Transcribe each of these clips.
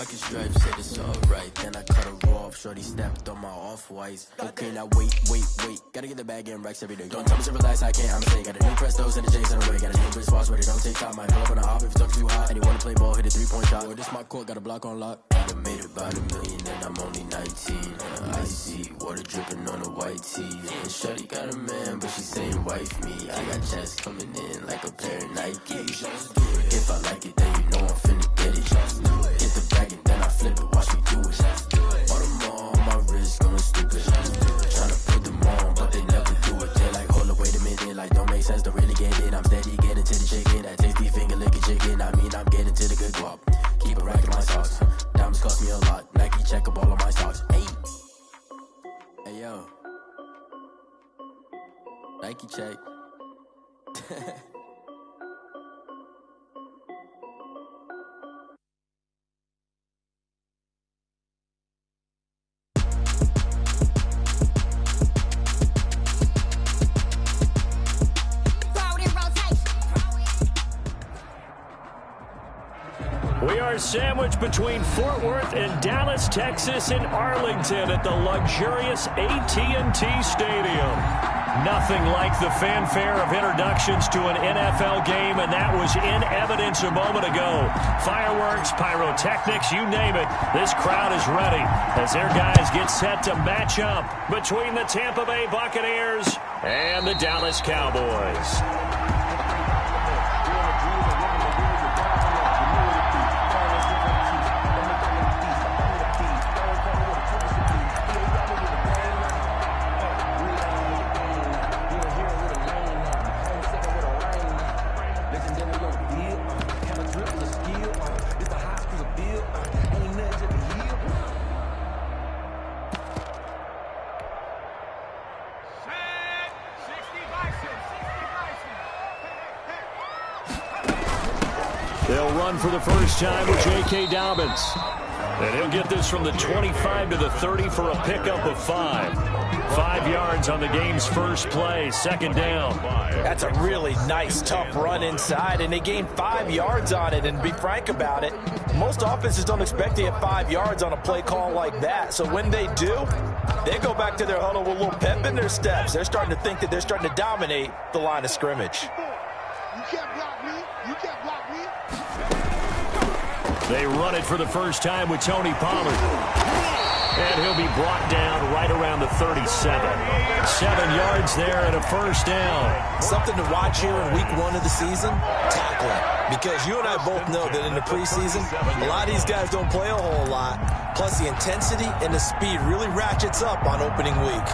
pocket stripes, said it's alright. Then I cut her off, shorty snapped on my off-whites. Okay, now wait. Gotta get the bag and racks every day. Don't tell me to relax, I can't, I'm saying. Got a new Prestos and the J's in the way. Got a new Chris Foss, but it don't take time. I pull up on a hop if it's up too hot. And you wanna play ball, hit a three-point shot. Or this my court, got a block on lock. I made about $1 million and I'm only 19. I see water dripping on a white tee. And shorty got a man, but she saying wife me. I got checks coming in like a pair of Nikes. If I like it, then you know I'm finna get it. Hit the bag and then I flip it, watch me do it. All them on my wrist going stupid. Tryna put them on, but they never do it. They're like, hold up, wait a minute, like don't make sense, don't really get it. I'm steady getting to the chicken, that tasty finger licking chicken. I mean, I'm getting to the good guap. Keep a rack in my socks. Diamonds cost me a lot. Nike check up all of my stocks. Hey yo, Nike check. We are sandwiched between Fort Worth and Dallas, Texas, and Arlington at the luxurious AT&T Stadium. Nothing like the fanfare of introductions to an NFL game, and that was in evidence a moment ago. Fireworks, pyrotechnics, you name it. This crowd is ready as their guys get set to match up between the Tampa Bay Buccaneers and the Dallas Cowboys. They'll run for the first time with J.K. Dobbins. And he'll get this from the 25 to the 30 for a pickup of 5. 5 yards on the game's first play, second down. That's a really nice, tough run inside, and they gained 5 yards on it. And to be frank about it, most offenses don't expect to get 5 yards on a play call like that. So when they do, they go back to their huddle with a little pep in their steps. They're starting to think that they're starting to dominate the line of scrimmage. You can't block me. You can't block me. They run it for the first time with Tony Pollard. And he'll be brought down right around the 37. 7 yards there and a first down. Something to watch here in week 1 of the season, tackling. Because you and I both know that in the preseason, a lot of these guys don't play a whole lot. Plus the intensity and the speed really ratchets up on opening week.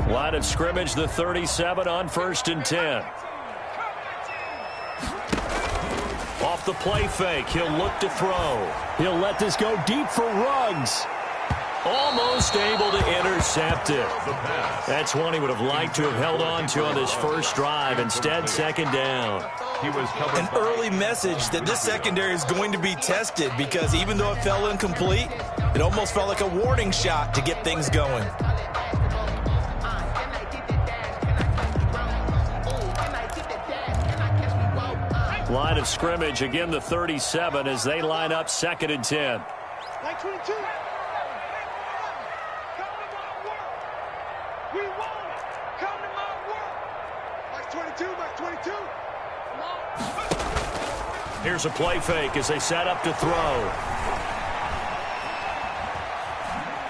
Line of scrimmage, the 37 on 1st and 10. Off the play fake, he'll look to throw. He'll let this go deep for Ruggs. Almost able to intercept it. That's one he would have liked to have held on to on this first drive. Instead, second down. An early message that this secondary is going to be tested, because even though it fell incomplete, it almost felt like a warning shot to get things going. Line of scrimmage, again the 37 as they line up 2nd and 10. Like 22. Come to my work. We want it. Come to my work. Like 22, like 22. Come on. Here's a play fake as they set up to throw.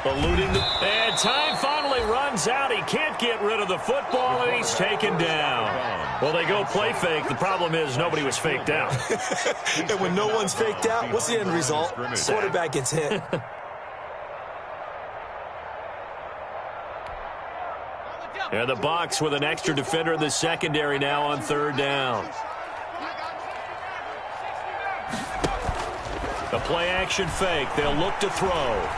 Eluding the... And time finally runs out. He can't get rid of the football, and he's taken down. Well, they go play fake. The problem is nobody was faked out. And when no one's faked out, what's the end result? Quarterback gets hit. And the Bucs with an extra defender in the secondary now on 3rd down. The play action fake. They'll look to throw.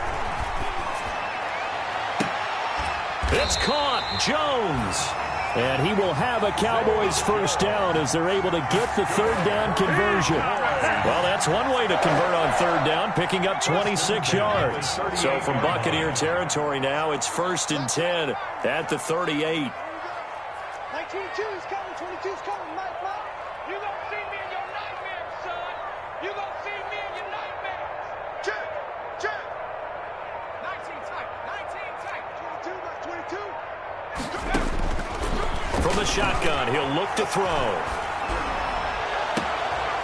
It's caught. Jones. And he will have a Cowboys first down as they're able to get the third down conversion. Well, that's one way to convert on third down, picking up 26 yards. So from Buccaneer territory now, it's 1st and 10 at the 38. 22 is coming, 22 is coming, Mike. You gonna see me in your nightmares, son. You gonna see me in your nightmares. Check. 19 tight, 22, Mike, 22. From the shotgun, he'll look to throw.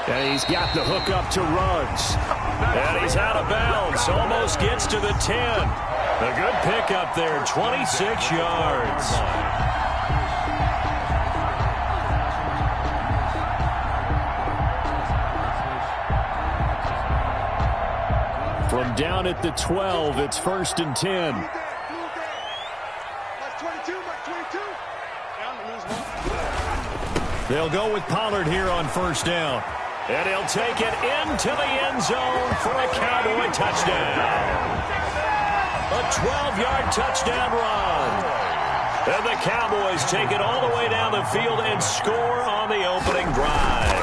And he's got the hook up to Ruggs. And he's out of bounds. Almost gets to the 10. A good pickup there, 26 yards. From down at the 12, it's 1st and 10. They'll go with Pollard here on first down. And he'll take it into the end zone for a Cowboy touchdown. A 12-yard touchdown run. And the Cowboys take it all the way down the field and score on the opening drive.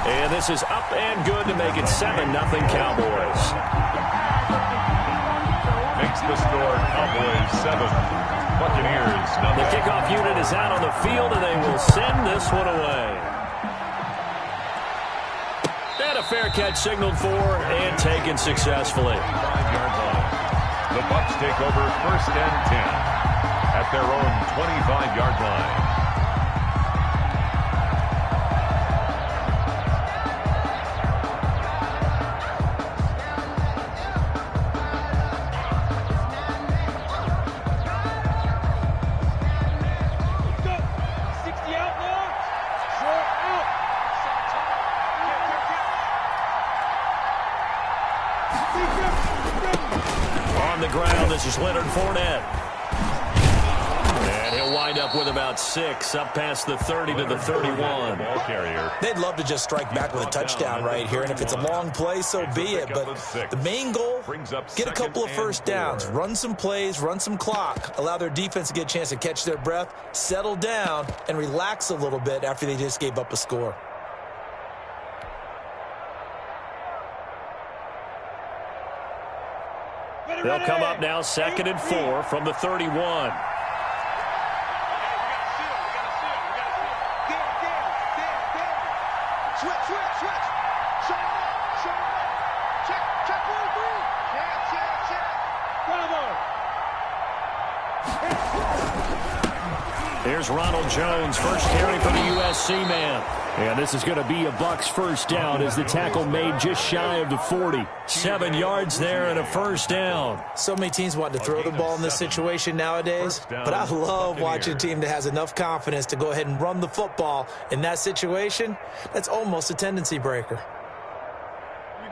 And this is up and good to make it 7-0 Cowboys. Makes the score Cowboys 7. Buccaneers nothing. The kickoff unit is out on the field, and they will send this one away. And a fair catch signaled for and taken successfully. 5-yard line. The Bucs take over 1st and 10 at their own 25-yard line. This is Leonard Fournette. And he'll wind up with about 6, up past the 30 to the 31. They'd love to just strike back with a touchdown right here, and if it's a long play, so be it. But the main goal, get a couple of first downs, run some plays, run some clock, allow their defense to get a chance to catch their breath, settle down, and relax a little bit after they just gave up a score. They'll come up now 2nd and 4 from the 31. Here's Ronald Jones, first carry for the USC man. And this is going to be a Bucs first down as the tackle made just shy of the 40. 7 yards there and a first down. So many teams want to throw the ball in this situation nowadays, but I love watching a team that has enough confidence to go ahead and run the football in that situation. That's almost a tendency breaker.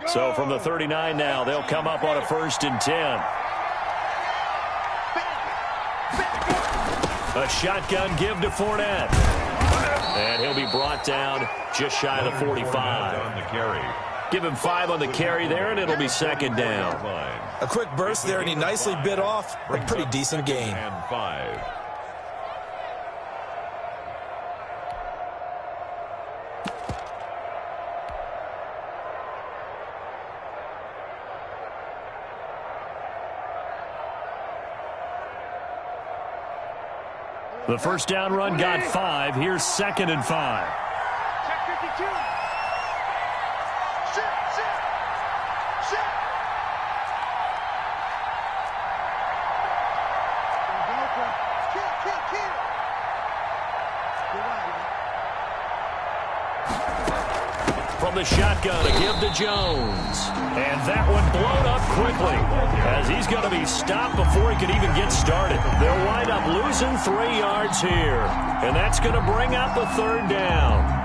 So from the 39 now, they'll come up on a 1st and 10. A shotgun give to Fournette. And he'll be brought down just shy of the 45. Give him 5 on the carry there, and it'll be 2nd down. A quick burst there, and he nicely bit off a pretty decent gain. And 5. The first down run got 5. Here's 2nd and 5. Check 52. Sit. Kill. From the shotgun, a give to Jones. And that one blown up quickly as he's going to be stopped before he can even get started. They'll wind up losing 3 yards here. And that's going to bring up a 3rd down.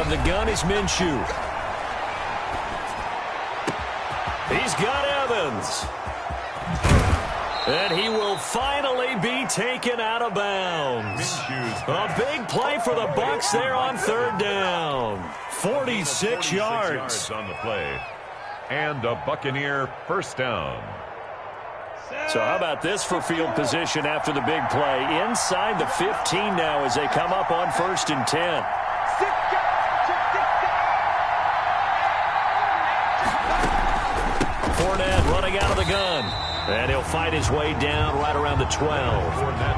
The gun is Minshew. He's got Evans. And he will finally be taken out of bounds. A big play for the Bucs there on third down. 46 yards on the play. And a Buccaneer first down. So how about this for field position after the big play? Inside the 15 now as they come up on 1st and 10. Fournette running out of the gun. And he'll fight his way down right around the 12.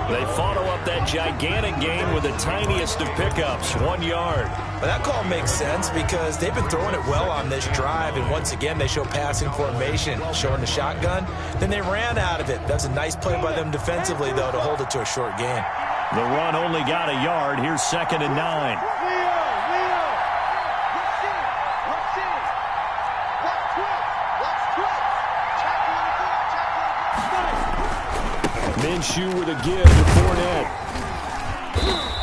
They follow up that gigantic gain with the tiniest of pickups, 1 yard. Well, that call makes sense because they've been throwing it well on this drive, and once again they show passing formation, showing the shotgun. Then they ran out of it. That's a nice play by them defensively, though, to hold it to a short gain. The run only got a yard. Here's 2nd and 9. Minshew with a give to Fournette.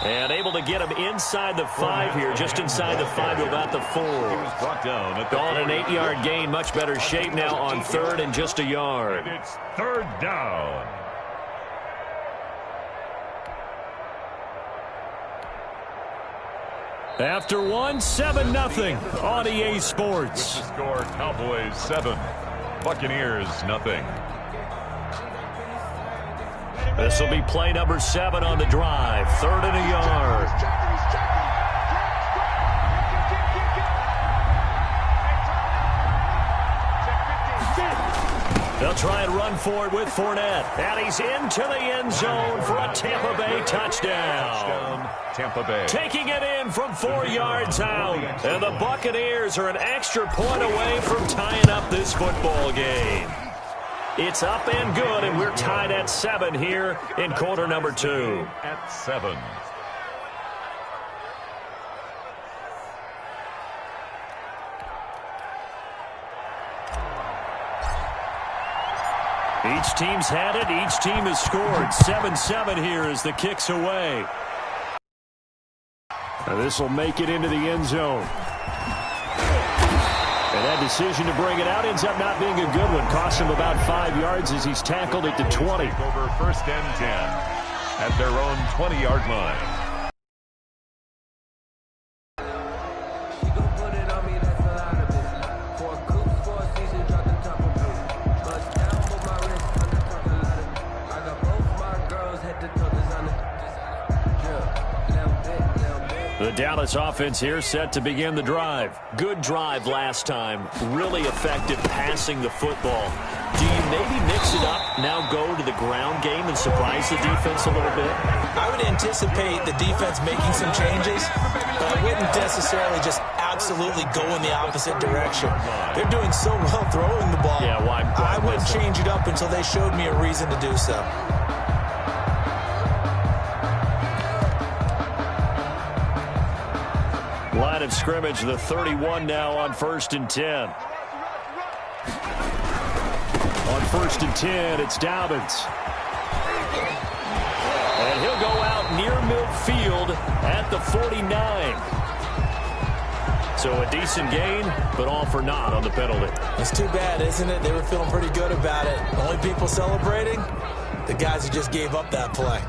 And able to get him inside the 5 here, just inside the 5 to about the 4. He was brought down at the On an 8-yard gain, much better shape now on 3rd and just a yard. And it's 3rd down. After 7-0 on EA Sports. With the score, Cowboys 7, Buccaneers nothing. This will be play number 7 on the drive. 3rd and a yard. They'll try and run for it with Fournette. And he's into the end zone for a Tampa Bay touchdown. Tampa Bay. Taking it in from 4 yards out. And the Buccaneers are an extra point away from tying up this football game. It's up and good, and we're tied at 7 here in quarter number 2. At 7. Each team's had it. Each team has scored. 7-7 here as the kick's away. Now this will make it into the end zone. And that decision to bring it out ends up not being a good one. Cost him about 5 yards as he's tackled at the 20. Over 1st and 10 at their own 20-yard line. The Dallas offense here set to begin the drive. Good drive last time. Really effective passing the football. Do you maybe mix it up, now go to the ground game and surprise the defense a little bit? I would anticipate the defense making some changes, but I wouldn't necessarily just absolutely go in the opposite direction. They're doing so well throwing the ball. Yeah, why I wouldn't change it up until they showed me a reason to do so. Line of scrimmage, the 31 now on 1st and 10. On 1st and 10, it's Dobbins. And he'll go out near midfield at the 49. So a decent gain, but all for naught on the penalty. It's too bad, isn't it? They were feeling pretty good about it. Only people celebrating? The guys who just gave up that play.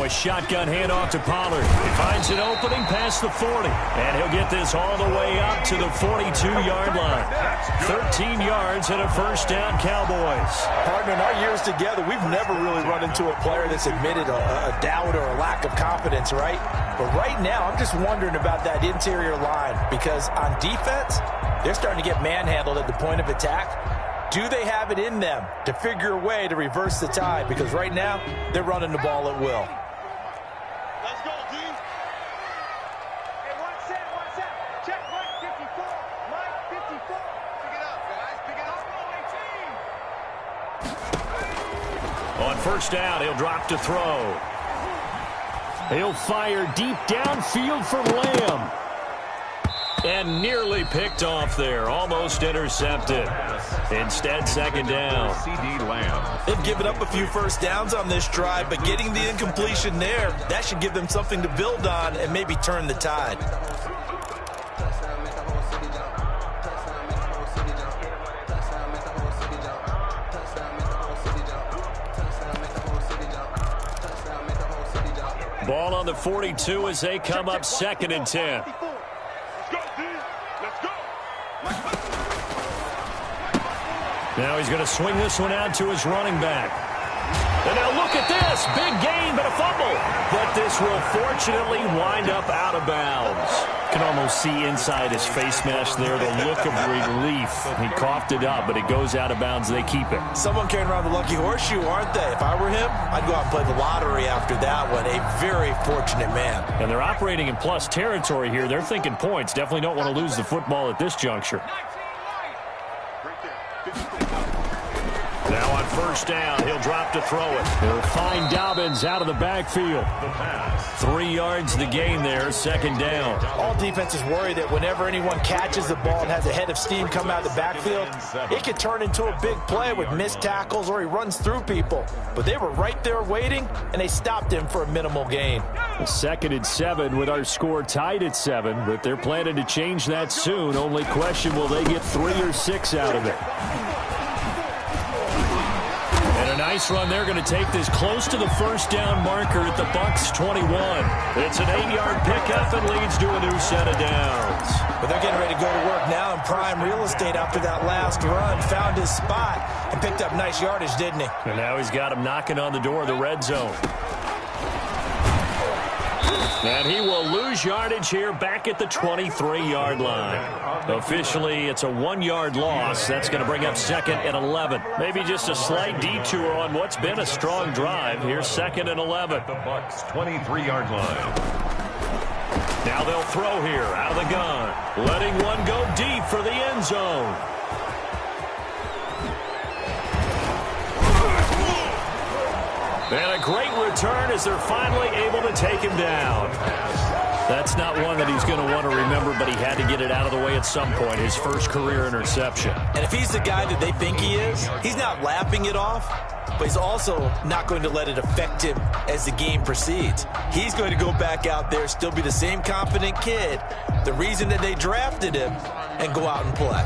Shotgun handoff to Pollard. He finds an opening past the 40. And he'll get this all the way up to the 42-yard line. 13 yards and a first down, Cowboys. Partner, in our years together, we've never really run into a player that's admitted a doubt or a lack of confidence, right? But right now, I'm just wondering about that interior line because on defense, they're starting to get manhandled at the point of attack. Do they have it in them to figure a way to reverse the tide? Because right now, they're running the ball at will. On first down, he'll drop to throw. He'll fire deep downfield for Lamb. And nearly picked off there. Almost intercepted. Instead, second down. They've given up a few first downs on this drive, but getting the incompletion there, that should give them something to build on and maybe turn the tide. Ball on the 42 as they come up 2nd and 10. Now he's going to swing this one out to his running back. And now look at this. Big gain, but a fumble. But this will fortunately wind up out of bounds. You can almost see inside his face mask there the look of relief. He coughed it up, but it goes out of bounds. They keep it. Someone carrying around the lucky horseshoe, aren't they? If I were him, I'd go out and play the lottery after that one. A very fortunate man. And they're operating in plus territory here. They're thinking points. Definitely don't want to lose the football at this juncture. Now on first down, he'll drop to throw it. They'll find Dobbins out of the backfield. 3 yards the gain there, second down. All defenses worry that whenever anyone catches the ball and has a head of steam come out of the backfield, it could turn into a big play with missed tackles or he runs through people. But they were right there waiting, and they stopped him for a minimal gain. 2nd and 7 with our score tied at 7, but they're planning to change that soon. Only question, will they get 3 or 6 out of it? And a nice run. They're going to take this close to the first down marker at the Bucs 21. It's an 8-yard pickup and leads to a new set of downs. But they're getting ready to go to work now in prime real estate after that last run. Found his spot and picked up nice yardage, didn't he? And now he's got him knocking on the door of the red zone. And he will lose yardage here back at the 23-yard line. Officially, it's a 1-yard loss. That's going to bring up 2nd and 11. Maybe just a slight detour on what's been a strong drive. Here's 2nd and 11. The Bucs 23-yard line. Now they'll throw here out of the gun. Letting one go deep for the end zone. And a great return as they're finally able to take him down. That's not one that he's going to want to remember, but he had to get it out of the way at some point. His first career interception. And if he's the guy that they think he is, he's not laughing it off, but he's also not going to let it affect him as the game proceeds. He's going to go back out there, still be the same confident kid, the reason that they drafted him, and go out and play.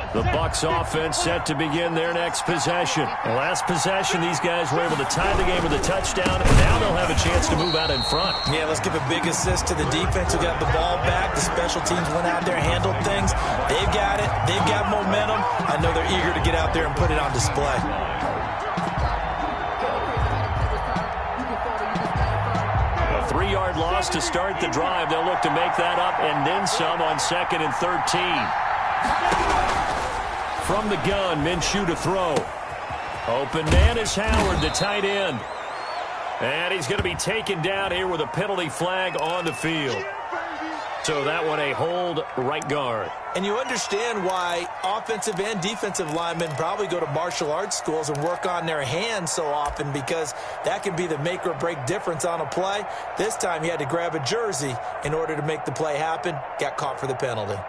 The Bucs offense set to begin their next possession. The last possession, these guys were able to tie the game with a touchdown, and now they'll have a chance to move out in front. Yeah, let's give a big assist to the defense who got the ball back. The special teams went out there, handled things. They've got it. They've got momentum. I know they're eager to get out there and put it on display. A 3-yard loss to start the drive. They'll look to make that up and then some on 2nd and 13. From the gun, Minshew to throw. Open man is Howard, the tight end. And he's going to be taken down here with a penalty flag on the field. So that one a hold right guard. And you understand why offensive and defensive linemen probably go to martial arts schools and work on their hands so often, because that can be the make or break difference on a play. This time he had to grab a jersey in order to make the play happen. Got caught for the penalty.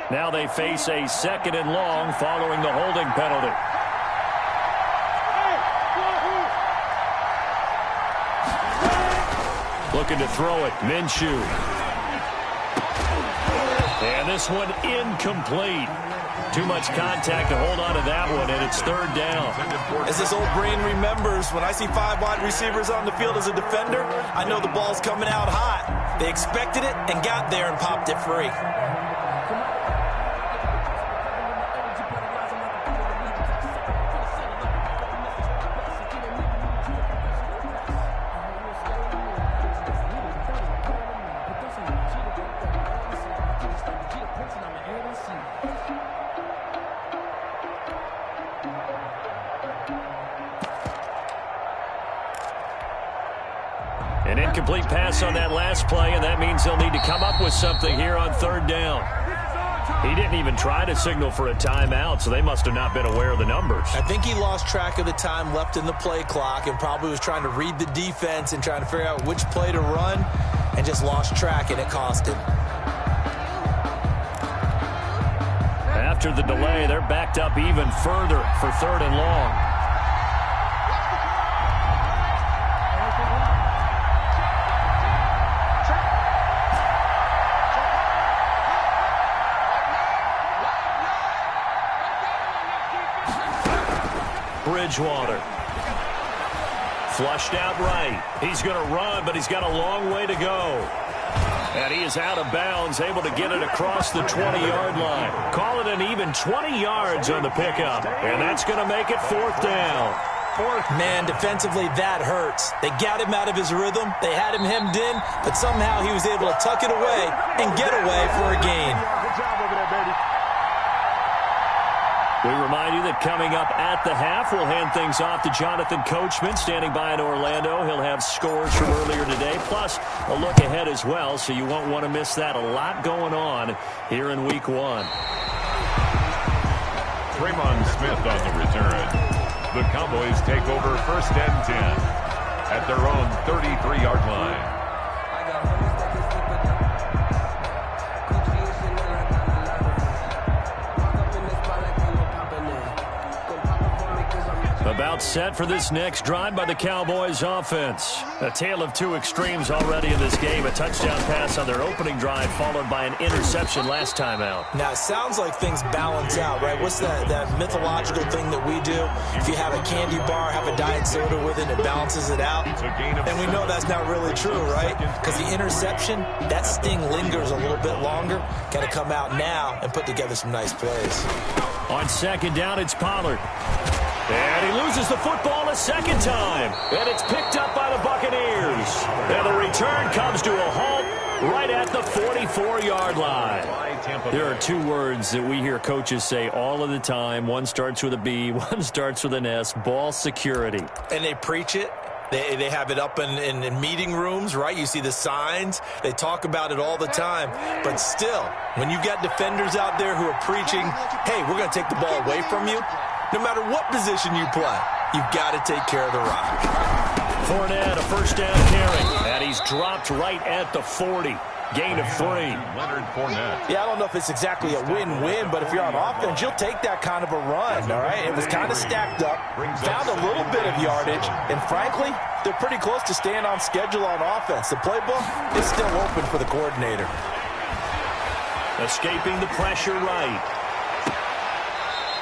Now they face a 2nd and long following the holding penalty. Looking to throw it, Minshew. And this one incomplete. Too much contact to hold on to that one, and it's 3rd down. As this old brain remembers, when I see 5 wide receivers on the field as a defender, I know the ball's coming out hot. They expected it and got there and popped it free. An incomplete pass on that last play, and that means they'll need to come up with something here on 3rd down. He didn't even try to signal for a timeout, so they must have not been aware of the numbers. I think he lost track of the time left in the play clock and probably was trying to read the defense and trying to figure out which play to run and just lost track, and it cost him. After the delay, they're backed up even further for 3rd and long. Bridgewater. Flushed out right. He's going to run, but he's got a long way to go. And he is out of bounds, able to get it across the 20-yard line. Call it an even 20 yards on the pickup. And that's going to make it 4th down. Man, defensively, that hurts. They got him out of his rhythm. They had him hemmed in, but somehow he was able to tuck it away and get away for a gain. We remind you that coming up at the half, we'll hand things off to Jonathan Coachman, standing by in Orlando. He'll have scores from earlier today, plus a look ahead as well, so you won't want to miss that. A lot going on here in Week 1. Draymond Smith on the return. The Cowboys take over 1st and 10 at their own 33-yard line. About set for this next drive by the Cowboys offense. A tale of two extremes already in this game. A touchdown pass on their opening drive followed by an interception last time out. Now, it sounds like things balance out, right? What's that mythological thing that we do? If you have a candy bar, have a diet soda with it, it balances it out. And we know that's not really true, right? Because the interception, that sting lingers a little bit longer. Got to come out now and put together some nice plays. On 2nd down, it's Pollard. And he loses the football a second time. And it's picked up by the Buccaneers. And the return comes to a halt right at the 44-yard line. There are two words that we hear coaches say all of the time. One starts with a B, one starts with an S, ball security. And they preach it. They have it up in meeting rooms, right? You see the signs. They talk about it all the time. But still, when you've got defenders out there who are preaching, hey, we're going to take the ball away from you, no matter what position you play, you've got to take care of the rock. Fournette, a 1st down carry. And he's dropped right at the 40. Gain of 3. Leonard Fournette. Yeah, I don't know if it's exactly a win-win, but if you're on offense, you'll take that kind of a run, all right? It was kind of stacked up, found a little bit of yardage, and frankly, they're pretty close to staying on schedule on offense. The playbook is still open for the coordinator. Escaping the pressure right.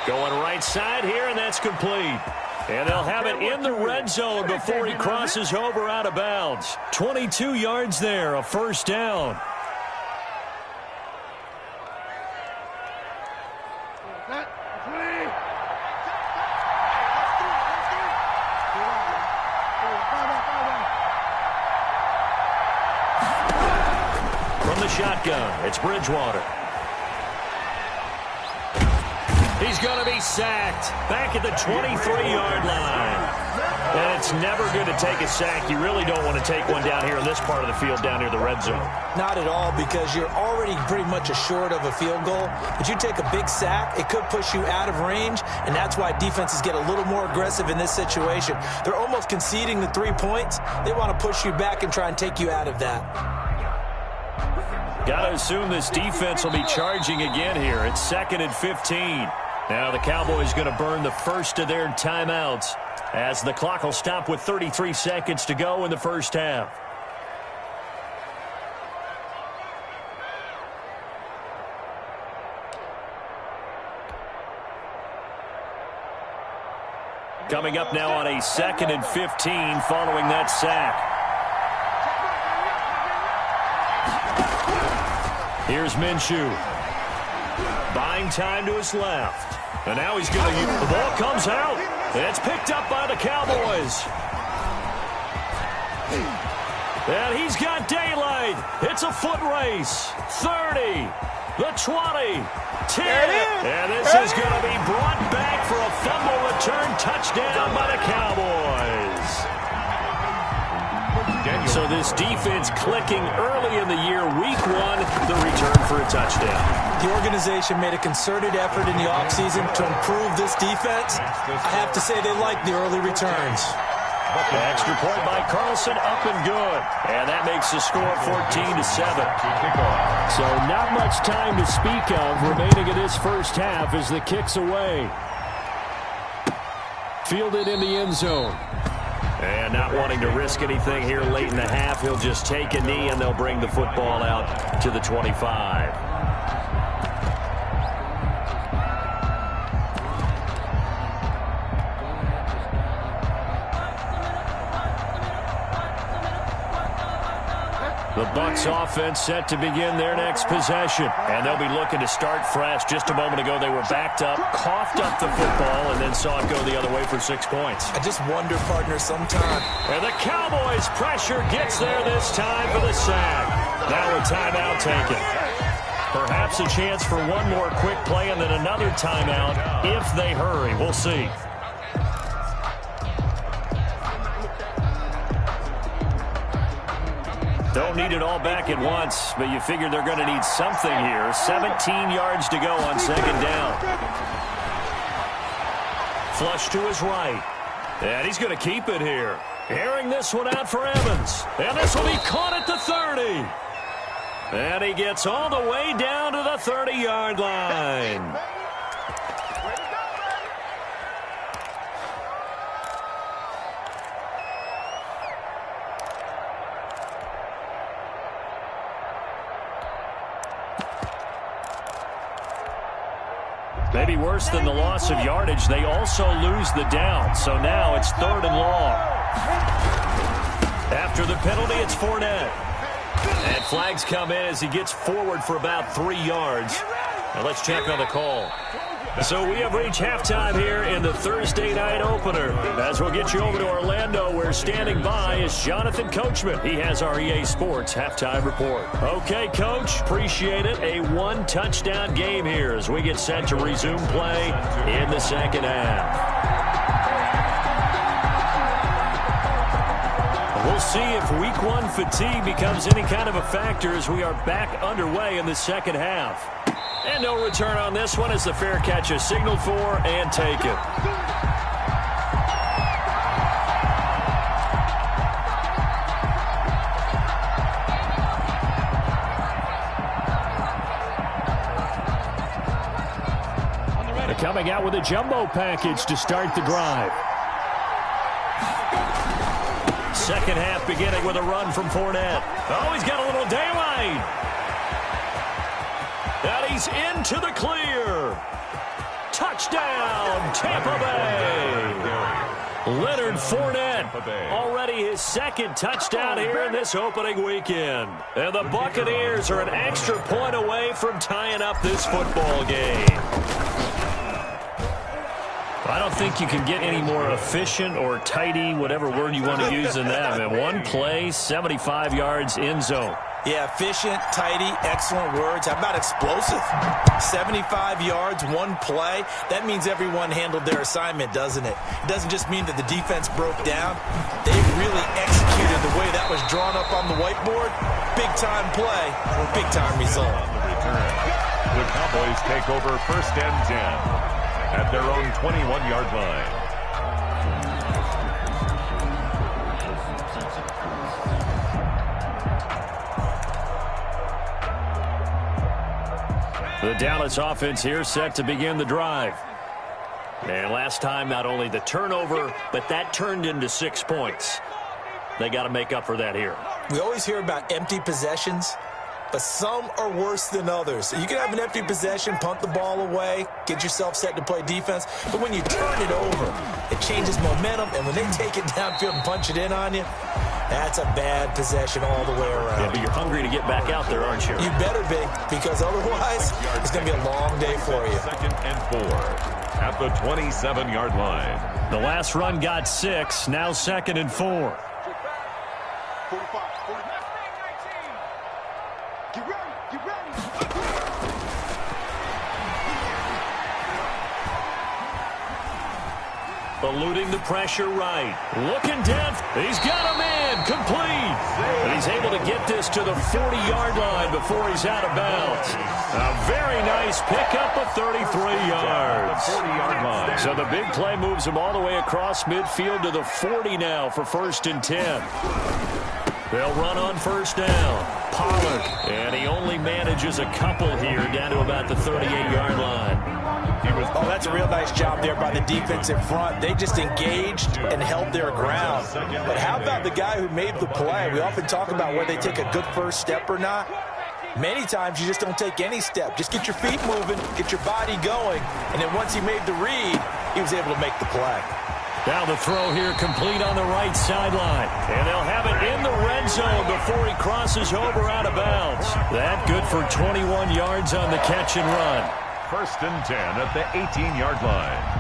Going right side here, and that's complete. And they'll have it in the red zone before he crosses over out of bounds. 22 yards there, a 1st down. From the shotgun, it's Bridgewater. He's going to be sacked back at the 23-yard line. And it's never good to take a sack. You really don't want to take one down here in this part of the field, down near the red zone. Not at all, because you're already pretty much assured of a field goal. But you take a big sack, it could push you out of range, and that's why defenses get a little more aggressive in this situation. They're almost conceding the 3 points. They want to push you back and try and take you out of that. Got to assume this defense will be charging again here. It's 2nd and 15. Now the Cowboys going to burn the first of their timeouts as the clock will stop with 33 seconds to go in the first half. Coming up now on a 2nd and 15 following that sack. Here's Minshew. Buying time to his left. And now he's going to use the ball comes out. And it's picked up by the Cowboys. And he's got daylight. It's a foot race. 30, the 20, 10. And this is going to be brought back for a fumble return touchdown by the Cowboys. So this defense clicking early in the year. Week 1, the return for a touchdown. The organization made a concerted effort in the offseason to improve this defense. I have to say they like the early returns. The extra point by Carlson, up and good. And that makes the score 14-7. So not much time to speak of remaining in this first half as the kick's away. Fielded in the end zone. And not wanting to risk anything here late in the half, he'll just take a knee and they'll bring the football out to the 25. The Bucs offense set to begin their next possession. And they'll be looking to start fresh. Just a moment ago, they were backed up, coughed up the football, and then saw it go the other way for 6 points. I just wonder, partner, sometime. And the Cowboys' pressure gets there this time for the sack. Now a timeout taken. Perhaps a chance for one more quick play and then another timeout if they hurry. We'll see. Don't need it all back at once, but you figure they're going to need something here. 17 yards to go on second down. Flush to his right. And he's going to keep it here. Airing this one out for Evans. And this will be caught at the 30. And he gets all the way down to the 30-yard line. Maybe worse than the loss of yardage, they also lose the down. So now it's 3rd and long. After the penalty, it's Fournette. And flags come in as he gets forward for about 3 yards. Now let's check on the call. So we have reached halftime here in the Thursday night opener. As we'll get you over to Orlando, where standing by is Jonathan Coachman. He has our EA Sports halftime report. Okay, Coach, appreciate it. A 1-touchdown game here as we get set to resume play in the second half. We'll see if Week 1 fatigue becomes any kind of a factor as we are back underway in the second half. And no return on this one as the fair catch is signaled for and taken. They're coming out with a jumbo package to start the drive. Second half beginning with a run from Fournette. Oh, he's got a little daylight. And he's into the clear. Touchdown, Tampa Bay. Leonard Fournette, already his second touchdown here in this opening weekend. And the Buccaneers are an extra point away from tying up this football game. I don't think you can get any more efficient or tidy, whatever word you want to use in that. I mean, one play, 75 yards in zone. Yeah, efficient, tidy, excellent words. How about explosive? 75 yards, one play. That means everyone handled their assignment, doesn't it? It doesn't just mean that the defense broke down. They really executed the way that was drawn up on the whiteboard. Big-time play, big-time result. The Cowboys take over 1st and 10 at their own 21-yard line. The Dallas offense here set to begin the drive. And last time, not only the turnover, but that turned into 6 points. They got to make up for that here. We always hear about empty possessions, but some are worse than others. You can have an empty possession, punt the ball away, get yourself set to play defense, but when you turn it over, it changes momentum, and when they take it downfield and punch it in on you, that's a bad possession all the way around. Yeah, but you're hungry to get back out there, aren't you? You better be, because otherwise, it's going to be a long day for you. 2nd and 4 at the 27-yard line. The last run got 6, now 2nd and 4. 45, 40. Get ready, get ready. Eluding the pressure right. Looking down. He's got him in. complete. And he's able to get this to the 40-yard line before he's out of bounds. A very nice pickup of 33 yards. 40-yard line. So the big play moves him all the way across midfield to the 40 now for 1st and 10. They'll run on 1st down. Pollard, and he only manages a couple here down to about the 38-yard line. Oh, that's a real nice job there by the defense in front. They just engaged and held their ground. But how about the guy who made the play? We often talk about whether they take a good first step or not. Many times you just don't take any step. Just get your feet moving, get your body going, and then once he made the read, he was able to make the play. Now the throw here complete on the right sideline. And they'll have it in the red zone before he crosses over out of bounds. That good for 21 yards on the catch and run. 1st and 10 at the 18-yard line.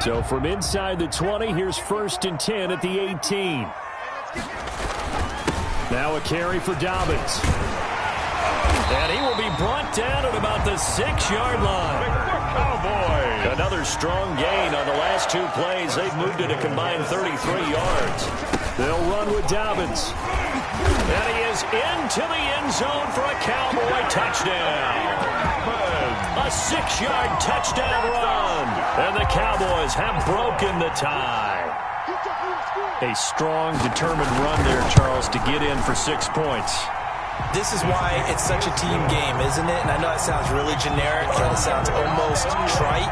So from inside the 20, here's 1st and 10 at the 18. Now a carry for Dobbins. And he will be brought down at about the 6-yard line. Cowboys. Another strong gain on the last 2 plays. They've moved it a combined 33 yards. They'll run with Dobbins. And he is into the end zone for a Cowboy touchdown. A 6-yard touchdown run. And the Cowboys have broken the tie. A strong, determined run there, Charles, to get in for 6 points. This is why it's such a team game, isn't it? And I know it sounds really generic and it sounds almost trite,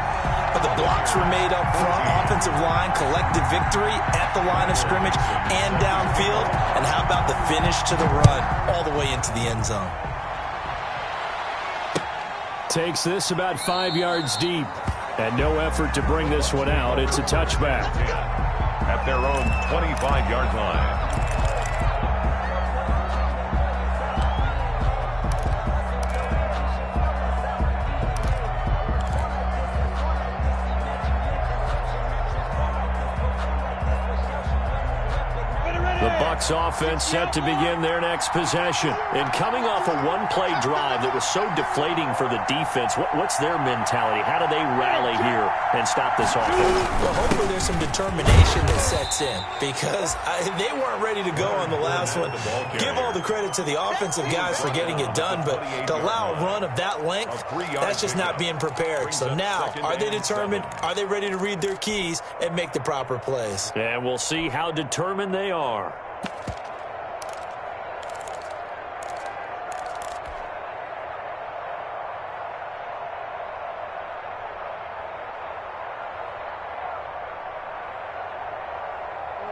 but the blocks were made up front, offensive line, collective victory at the line of scrimmage and downfield. And how about the finish to the run all the way into the end zone? Takes this about 5 yards deep. And no effort to bring this one out. It's a touchback. At their own 25-yard line. The Bucs offense set to begin their next possession. And coming off a one-play drive that was so deflating for the defense, what's their mentality? How do they rally here and stop this offense? Well, hopefully there's some determination that sets in because they weren't ready to go on the last one. Give all the credit to the offensive guys for getting it done, but to allow a run of that length, that's just not being prepared. So now, are they determined? Are they ready to read their keys and make the proper plays? And we'll see how determined they are.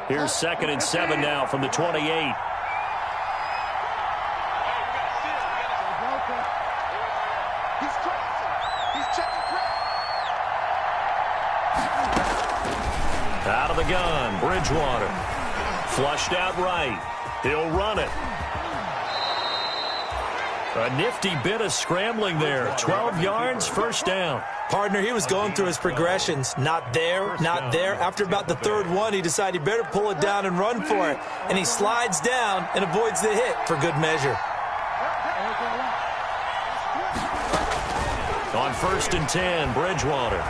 Here's 2nd and 7 now from the 28. Out of the gun, Bridgewater. Flushed out right. He'll run it. A nifty bit of scrambling there. 12 yards, 1st down. Partner, he was going through his progressions. Not there, not there. After about the 3rd one, he decided he better pull it down and run for it. And he slides down and avoids the hit for good measure. On 1st and 10, Bridgewater.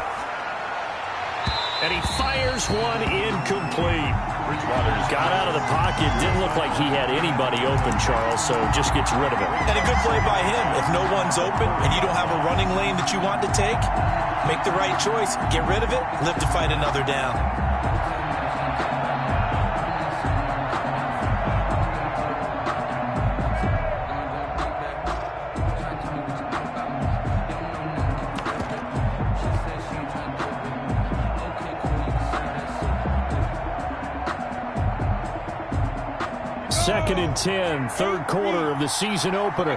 And he fires one incomplete. Bridgewater's got out of the pocket. Didn't look like he had anybody open, Charles, so just gets rid of it. And a good play by him. If no one's open and you don't have a running lane that you want to take, make the right choice. Get rid of it. Live to fight another down. Second and 10, 3rd quarter of the season opener.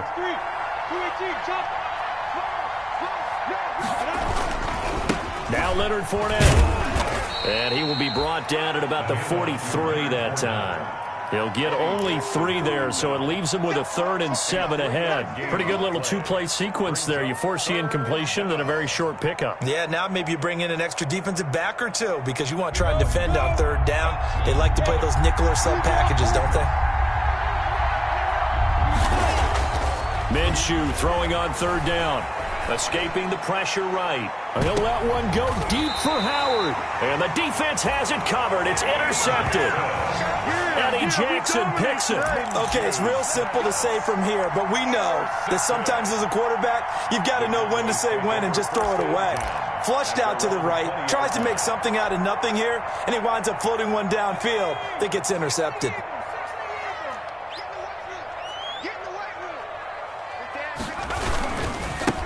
Now Leonard Fournette. And he will be brought down at about the 43 that time. He'll get only 3 there, so it leaves him with a 3rd and 7 ahead. Pretty good little 2-play sequence there. You force the incompletion, then a very short pickup. Yeah, now maybe you bring in an extra defensive back or 2 because you want to try and defend on 3rd down. They like to play those nickel or sub packages, don't they? Minshew throwing on 3rd down. Escaping the pressure right. He'll let one go deep for Howard. And the defense has it covered. It's intercepted. Eddie Jackson picks it. Okay, it's real simple to say from here, but we know that sometimes as a quarterback, you've got to know when to say when and just throw it away. Flushed out to the right, tries to make something out of nothing here, and he winds up floating one downfield that gets intercepted.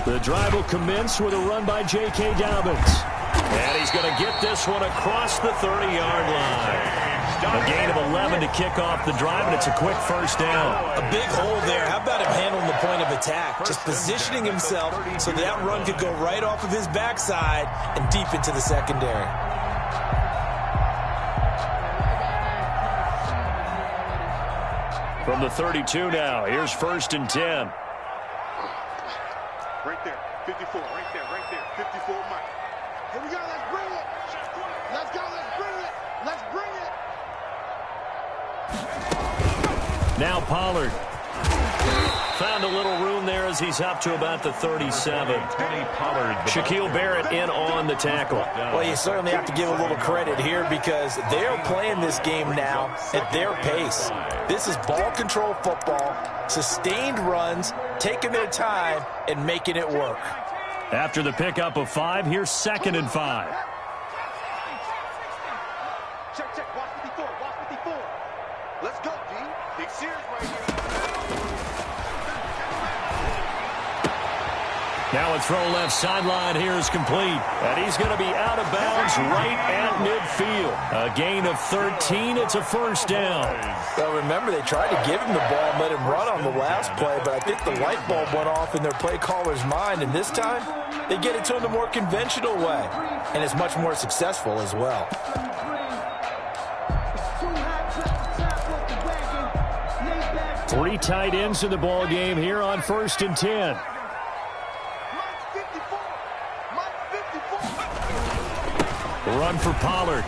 The drive will commence with a run by J.K. Dobbins. And he's going to get this one across the 30-yard line. A gain of 11 to kick off the drive, and it's a quick first down. A big hole there. How about him handling the point of attack? Just positioning himself so that run could go right off of his backside and deep into the secondary. From the 32 now, here's 1st and 10. Right there, 54, right there, 54, Mike. Here we go, let's bring it. Let's go, let's bring it. Let's bring it. Now Pollard. Found a little room there as he's up to about the 37. Shaquille Barrett in on the tackle. Well, you certainly have to give a little credit here because they're playing this game now at their pace. This is ball control football, sustained runs, taking their time, and making it work. After the pickup of 5, here's 2nd and 5. Check, watch 54, watch 54. Let's go, D. Big Sears right here. Now a throw left sideline here is complete. And he's going to be out of bounds right at midfield. A gain of 13. It's a first down. Well, remember, they tried to give him the ball and let him run on the last play, but I think the light bulb went off in their play caller's mind, and this time they get it to him the more conventional way, and it's much more successful as well. Three tight ends in the ball game here on 1st and 10. Run for Pollard.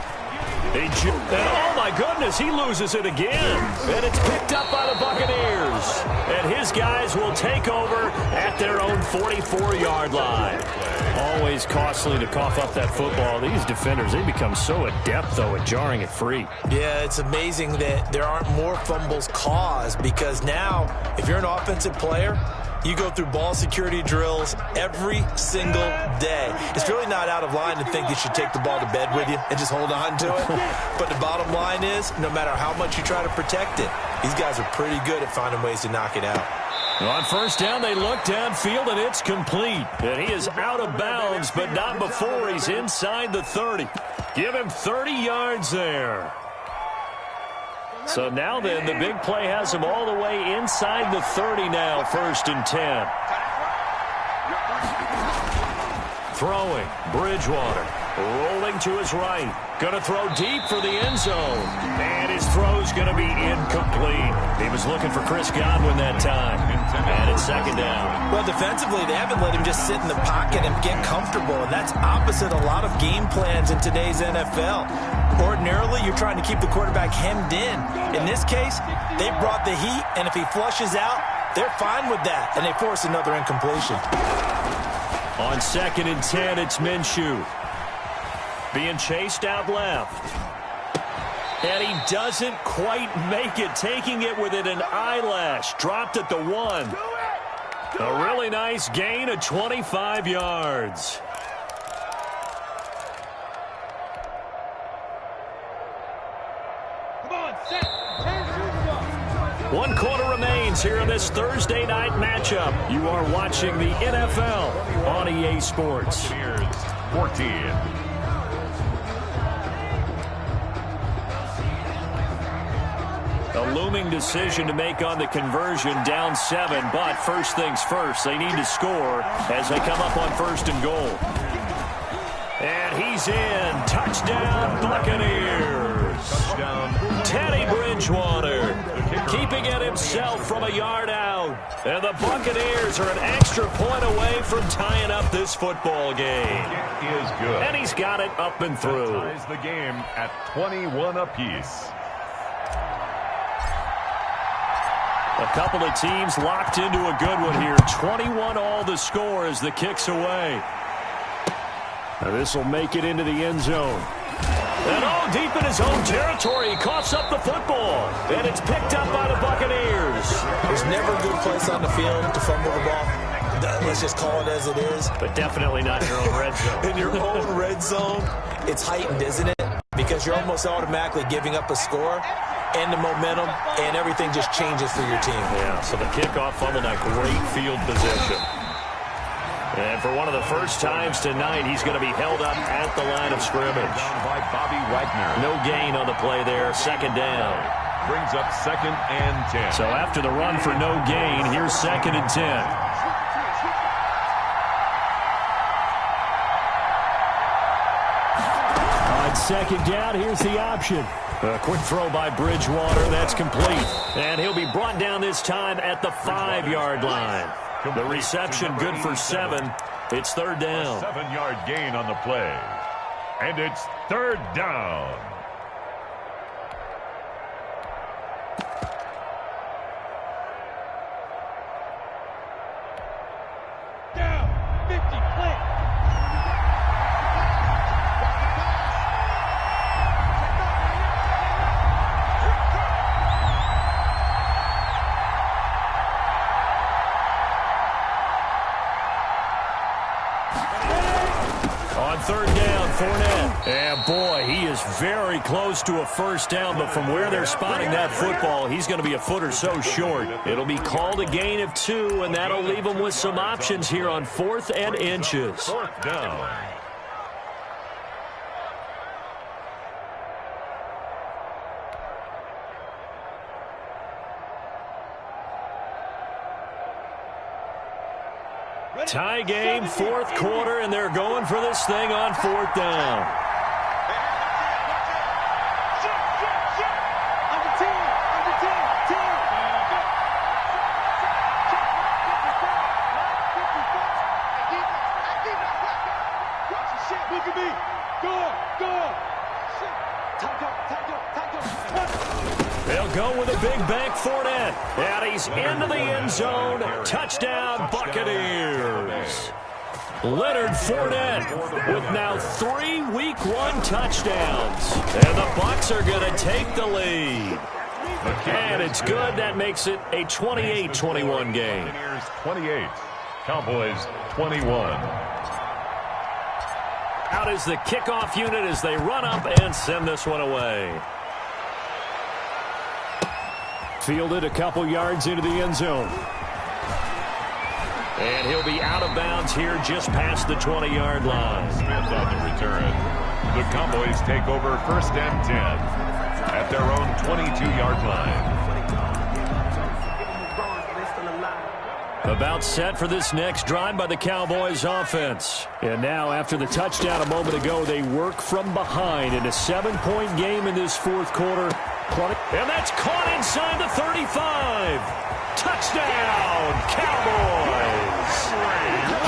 Oh, my goodness, he loses it again. And it's picked up by the Buccaneers. And his guys will take over at their own 44-yard line. Always costly to cough up that football. These defenders, they become so adept, though, at jarring it free. Yeah, it's amazing that there aren't more fumbles caused because now, if you're an offensive player, you go through ball security drills every single day. It's really not out of line to think you should take the ball to bed with you and just hold on to it. But the bottom line is, no matter how much you try to protect it, these guys are pretty good at finding ways to knock it out. On first down, they look downfield, and it's complete. And he is out of bounds, but not before he's inside the 30. Give him 30 yards there. So now then, the big play has him all the way inside the 30 now, 1st and 10. Throwing, Bridgewater, rolling to his right. Going to throw deep for the end zone. And his throw's going to be incomplete. He was looking for Chris Godwin that time. And it's 2nd down. Well, defensively, they haven't let him just sit in the pocket and get comfortable. And that's opposite a lot of game plans in today's NFL. Ordinarily, you're trying to keep the quarterback hemmed in. In this case, they brought the heat, and if he flushes out, they're fine with that, and they force another incompletion. On 2nd and 10, it's Minshew. Being chased out left. And he doesn't quite make it, taking it within an eyelash. Dropped at the 1. A really nice gain of 25 yards. Come on, set. 1 quarter remains here in this Thursday night matchup. You are watching the NFL on EA Sports. 14. A looming decision to make on the conversion, down 7, but first things first, they need to score as they come up on 1st and goal. And he's in. Touchdown, Buccaneers. Teddy Bridgewater, keeping it himself from a yard out. And the Buccaneers are an extra point away from tying up this football game. It is good. And he's got it up and through. That ties the game at 21 apiece. A couple of teams locked into a good one here. 21 all the score as the kick's away. Now this will make it into the end zone. And deep in his own territory, he coughs up the football. And it's picked up by the Buccaneers. There's never a good place on the field to fumble the ball. Let's just call it as it is. But definitely not in your own red zone. In your own red zone, it's heightened, isn't it? Because you're almost automatically giving up a score and the momentum, and everything just changes for your team. Yeah, so the kickoff fumbled that great field position. And for one of the first times tonight, he's going to be held up at the line of scrimmage. Down by Bobby Wagner. No gain on the play there. Second down. Brings up 2nd and 10. So after the run for no gain, here's 2nd and 10. On 2nd down, here's the option. A quick throw by Bridgewater. That's complete. And he'll be brought down this time at the 5-yard line. The reception good for 7. It's 3rd down. A 7-yard gain on the play. And it's 3rd down. Down, 50, plant. On 3rd down, Fournette. And boy, he is very close to a first down, but from where they're spotting that football, he's going to be a foot or so short. It'll be called a gain of 2, and that'll leave him with some options here on 4th and inches. 4th down. Tie game, 4th quarter, and they're going for this thing on 4th down. Under 10, under 10, 10. Watch the shit, look at me. Go. They'll go with a big bank Fournette. And he's into the end zone. Touchdown, Buccaneers. Leonard Fournette with now 3 Week 1 touchdowns. And the Bucs are going to take the lead. And it's good. That makes it a 28-21 game. Buccaneers 28. Cowboys 21. Out is the kickoff unit as they run up and send this one away. Fielded a couple yards into the end zone. And he'll be out of bounds here just past the 20-yard line. Smith on the return. The Cowboys take over 1st and 10 at their own 22-yard line. About set for this next drive by the Cowboys offense. And now after the touchdown a moment ago, they work from behind in a 7-point game in this 4th quarter. And that's caught inside the 35. Touchdown, Cowboys.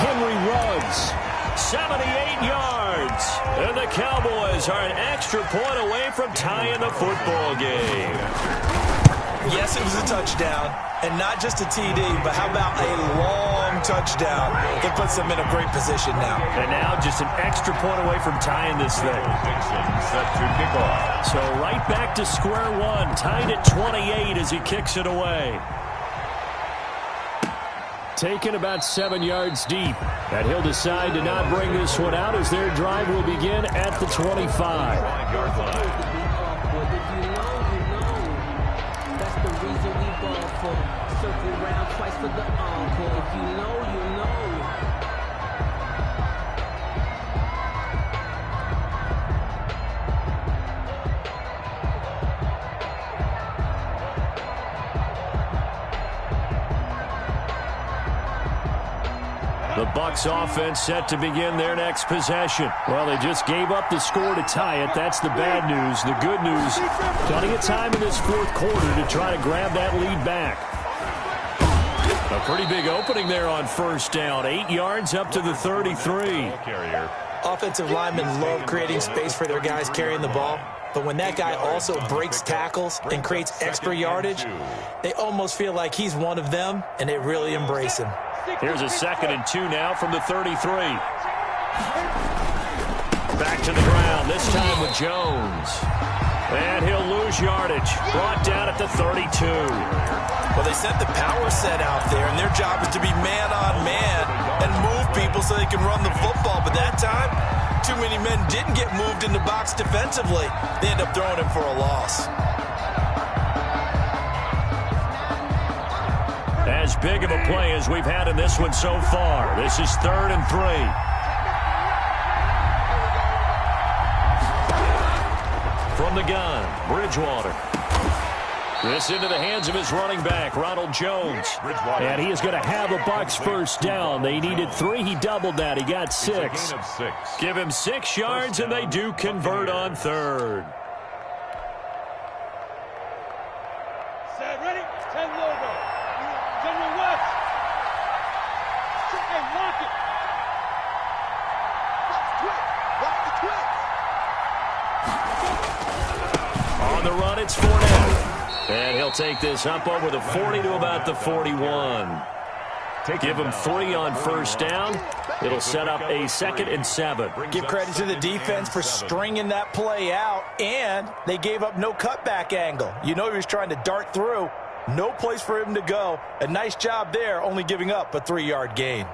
Henry runs 78 yards. And the Cowboys are an extra point away from tying the football game. Yes, it was a touchdown, and not just a TD, but how about a long touchdown that puts them in a great position now. And now just an extra point away from tying this thing. Dixon set to kick off. So right back to square one, tied at 28 as he kicks it away. Taken about 7 yards deep. And he'll decide to not bring this one out as their drive will begin at the 25. 5-yard line. Circle round twice for the encore. If you know, you know. The Bucs offense set to begin their next possession. Well, they just gave up the score to tie it. That's the bad news. The good news, plenty of time in this fourth quarter to try to grab that lead back. A pretty big opening there on first down. 8 yards up to the 33. Offensive linemen love creating space for their guys carrying the ball. But when that guy also breaks tackles and creates extra yardage, they almost feel like he's one of them, and they really embrace him. Here's a 2nd and 2 now from the 33. Back to the ground, this time with Jones. And he'll lose yardage. Brought down at the 32. Well, they sent the power set out there, and their job is to be man-on-man and move people so they can run the football. But that time, too many men didn't get moved in the box defensively. They end up throwing him for a loss. As big of a play as we've had in this one so far. This is 3rd and 3. From the gun, Bridgewater. This into the hands of his running back, Ronald Jones. And he is going to have a Bucs first down. They needed 3. He doubled that. He got 6. Give him 6 yards, and they do convert on 3rd. Set, ready? 10 logo. 10 to left. Hey, lock it. Watch the twitch. On the run, it's Fournette. And he'll take this up over the 40 to about the 41. Give him 3 on first down. It'll set up a 2nd and 7. Give credit to the defense for stringing that play out, and they gave up no cutback angle. You know he was trying to dart through. No place for him to go. A nice job there, only giving up a 3-yard gain.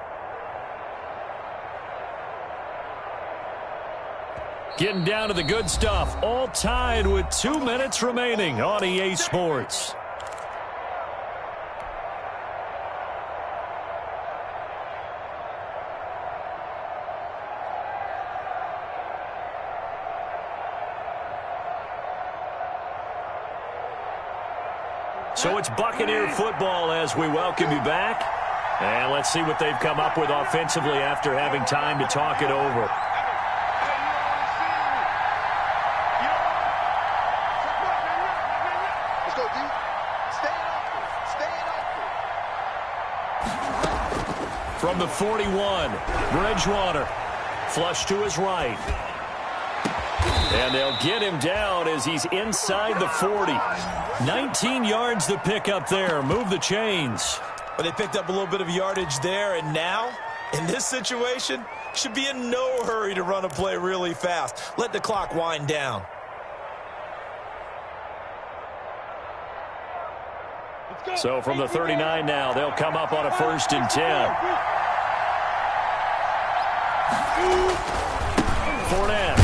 Getting down to the good stuff. All tied with 2 minutes remaining on EA Sports. So it's Buccaneer football as we welcome you back. And let's see what they've come up with offensively after having time to talk it over. From the 41, Bridgewater. Flush to his right. And they'll get him down as he's inside the 40. 19 yards to pick up there. Move the chains. But they picked up a little bit of yardage there, and now, in this situation, should be in no hurry to run a play really fast. Let the clock wind down. So from the 39 now, they'll come up on a 1st and 10. Fournette.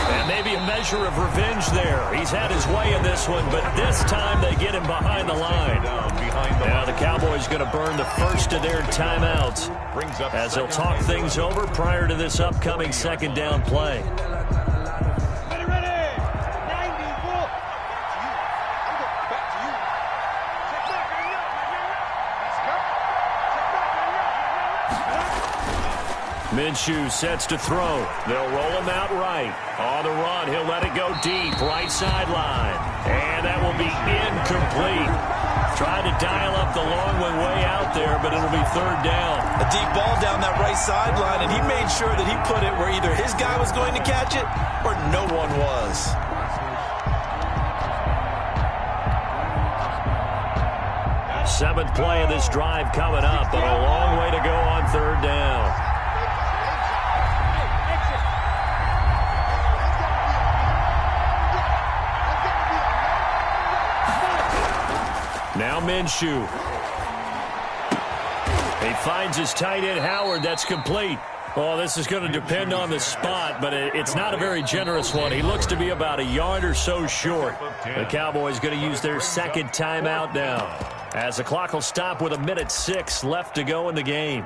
And maybe a measure of revenge there. He's had his way in this one, but this time they get him behind the line. Now the Cowboys going to burn the first of their timeouts as they'll talk things over prior to this upcoming 2nd down play. Minshew sets to throw. They'll roll him out right. On the run, he'll let it go deep. Right sideline. And that will be incomplete. Tried to dial up the long one way out there, but it'll be 3rd down. A deep ball down that right sideline, and he made sure that he put it where either his guy was going to catch it or no one was. Seventh play of this drive coming up, but a long way to go on 3rd down. Now Minshew. He finds his tight end, Howard. That's complete. Well, this is going to depend on the spot, but it's not a very generous one. He looks to be about a yard or so short. The Cowboys going to use their 2nd timeout now, as the clock will stop with 1:06 left to go in the game.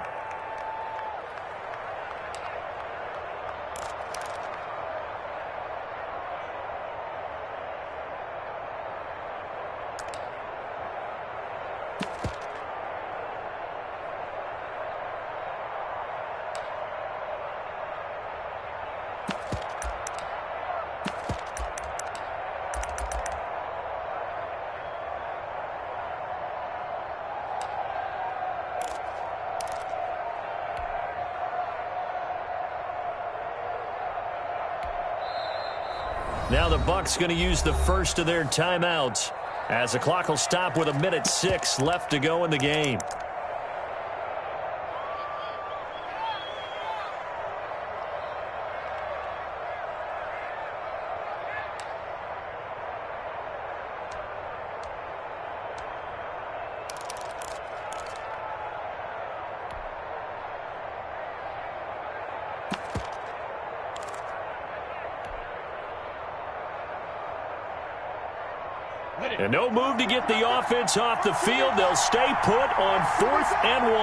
Now the Bucs going to use the first of their timeouts as the clock will stop with 1:06 left to go in the game. And no move to get the offense off the field. They'll stay put on 4th and 1.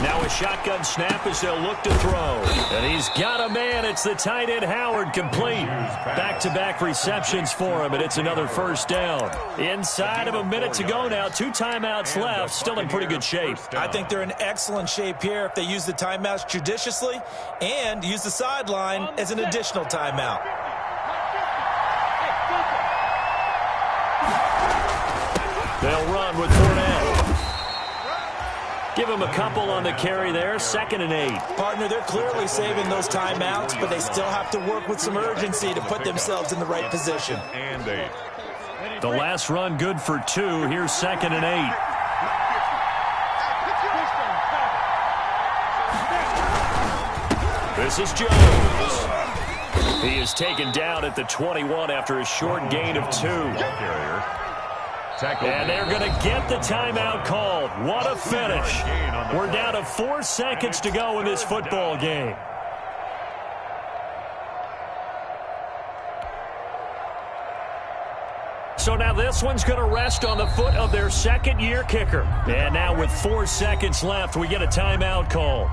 Now a shotgun snap as they'll look to throw. And he's got a man. It's the tight end Howard, complete. Back-to-back receptions for him, and it's another first down. Inside of a minute to go now. 2 timeouts left. Still in pretty good shape. I think they're in excellent shape here if they use the timeouts judiciously and use the sideline as an additional timeout. They'll run with Fournette. Give him a couple on the carry there. 2nd and 8. Partner, they're clearly saving those timeouts, but they still have to work with some urgency to put themselves in the right position. And 8. The last run good for 2. Here's 2nd and 8. This is Jones. He is taken down at the 21 after a short gain of 2. And they're going to get the timeout called. What a finish. We're down to 4 seconds to go in this football game. So now this one's going to rest on the foot of their 2nd-year kicker. And now with 4 seconds left, we get a timeout call.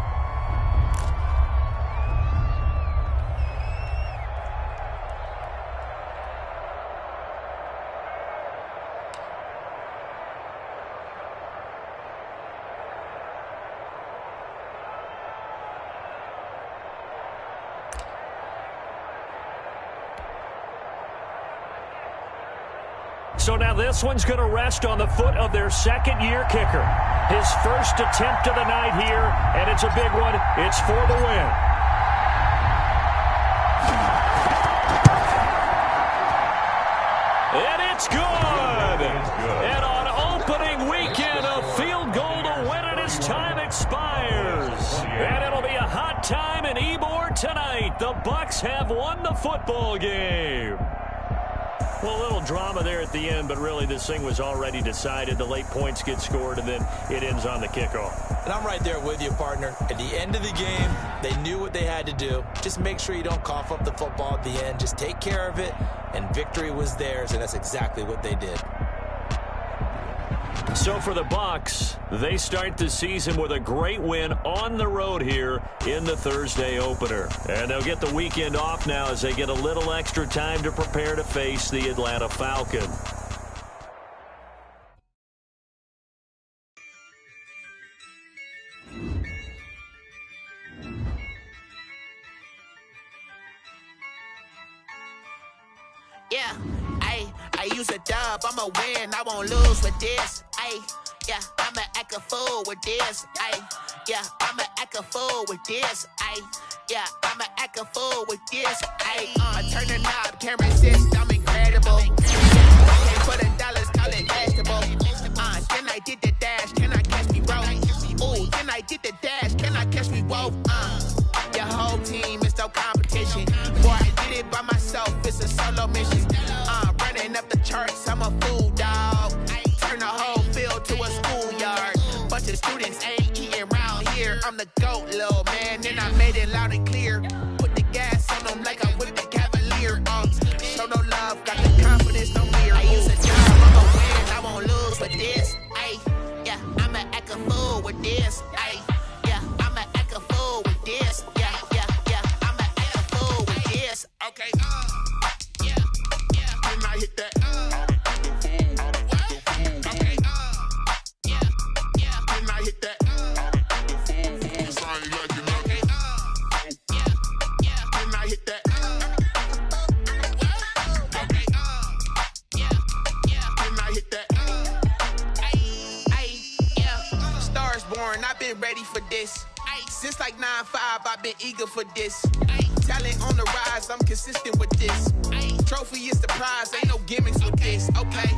So now this one's going to rest on the foot of their 2nd-year kicker. His first attempt of the night here, and it's a big one. It's for the win. And it's good. And on opening weekend, a field goal to win it as time expires. And it'll be a hot time in Ybor tonight. The Bucs have won the football game. Well, a little drama there at the end, but really this thing was already decided. The late points get scored, and then it ends on the kickoff. And I'm right there with you, partner. At the end of the game, they knew what they had to do. Just make sure you don't cough up the football at the end. Just take care of it, and victory was theirs, and that's exactly what they did. So for the Bucs, they start the season with a great win on the road here in the Thursday opener. And they'll get the weekend off now as they get a little extra time to prepare to face the Atlanta Falcons. Yeah, I use a dub, I'ma win, I won't lose with this. Yeah, I'ma act a fool with this. Yeah, I'ma act a fool with this. Yeah, I'ma act a fool with this. I turn the knob, can't resist, I'm incredible. Can't put $1, call it vegetable. Then I did the dash, can I catch me roll? Ooh, then I did the dash, can I catch me roll? Your whole team is no competition. Boy, I did it by myself, it's a solo mission. Running up the charts, I'm a fool, dog. Turn the whole field to a schoolyard. Bunch of students ain't eating round here. I'm the GOAT, little man, and I made it loud and clear. Put the gas on them like I whipped the Cavalier. Show no love, got the confidence, no fear. I use a job, I'ma win, I won't lose with this. Yeah, I'ma act a fool with this. Yeah, I'ma act a fool with this. Yeah, I'ma act a fool with this. Okay, yeah, can I hit that? Can I hit that? 9-5, I've been eager for this. Talent on the rise, I'm consistent with this. Trophy is the prize, ain't no gimmicks with this. Okay,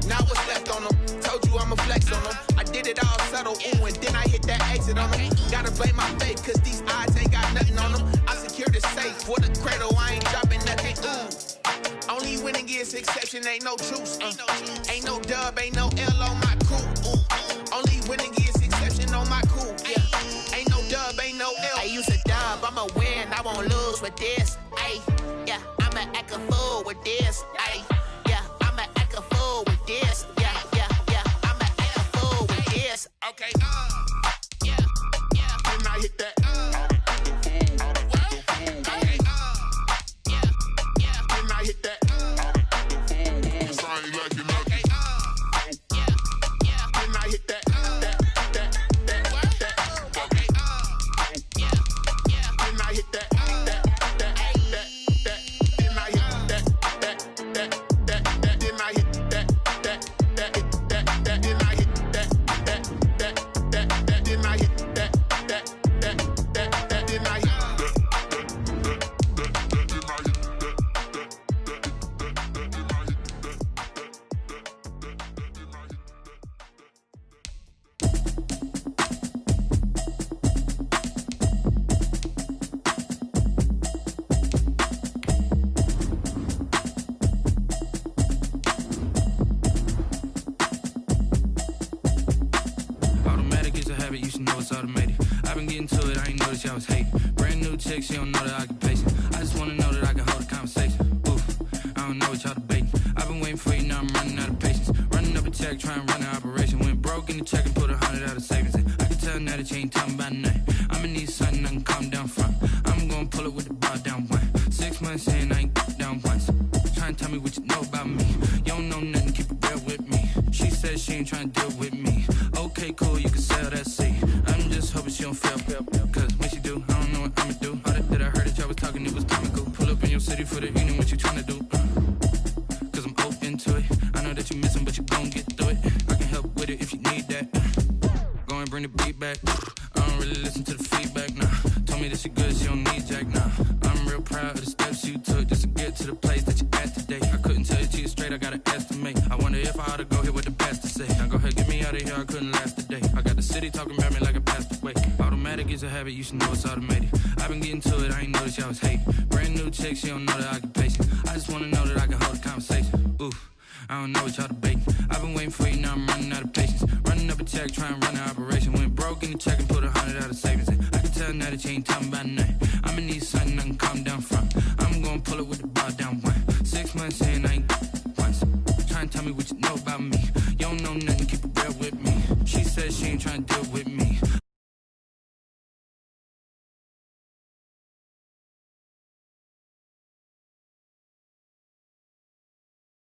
now what's left on them? Told you I'ma flex on them. I did it all subtle, ooh, and then I hit that exit on them. Gotta blame my faith, cause these odds ain't got nothing on them. I secured the safe for the cradle, I ain't dropping nothing, ooh. Only winning is exception, ain't no truce. Ain't no dub, ain't no L on my crew. Ooh. Only winning is exception on my crew. Yeah, ain't no dub, ain't no L. I use a dub, I'ma win, I won't lose with this. Ay, yeah, I'ma act a fool with this. Ay, yeah, I'ma act a fool with this. Yeah, yeah, yeah, I'ma act a fool with this. Okay, yeah, yeah. Then I hit that. She don't know the occupation. I just wanna know that I can hold a conversation. Oof, I don't know what y'all debating. I've been waiting for you, now I'm running out of patience. Running up a check, trying to run an operation. Went broke in the check and put 100 out of savings in. I can tell now that you ain't talking about nothing. I'ma need something I can calm down from. I'm gonna pull it with the bar down one. 6 months in, I ain't down once. Trying to tell me what you know about me. You don't know nothing, keep it real with me. She said she ain't trying to deal with me. Okay, cool, you can sell that seat. I'm just hoping she don't fail. Cause when she do, I don't know what I'ma do. All that I heard that y'all was talking, it was comical. Pull up in your city for the evening, what you trying to do? Cause I'm open to it. I know that you missing, but you gon' get through it. I can help with it if you need that. Go and bring the beat back. I don't really listen to the feedback, nah. Told me that she good, she don't need jack, nah. I'm real proud of the steps you took just to get to the place that you at today. I couldn't tell you to you straight, I gotta estimate. I wonder if I ought to go here with the pastor say. Now go ahead, get me out of here, I couldn't last today. I got the city talking about me like a passed away. Automatic is a habit, you should know it's automated. I've been getting to it, I ain't noticed y'all was hating. Brand new chick, she don't know the occupation. I just wanna know that I can hold a conversation. Oof, I don't know what y'all debating. I've been waiting for you, now I'm running out of patience. Running up a check, trying to run an operation. Went broke in the check and put 100 out of savings in. I can tell now that you ain't talking about nothing. I'ma need something I can calm down from. I'm gonna pull it with the bar down one. 6 months in, I ain't once. Trying to tell me what you know about me. You don't know nothing, keep it real with me. She said she ain't trying to deal with me.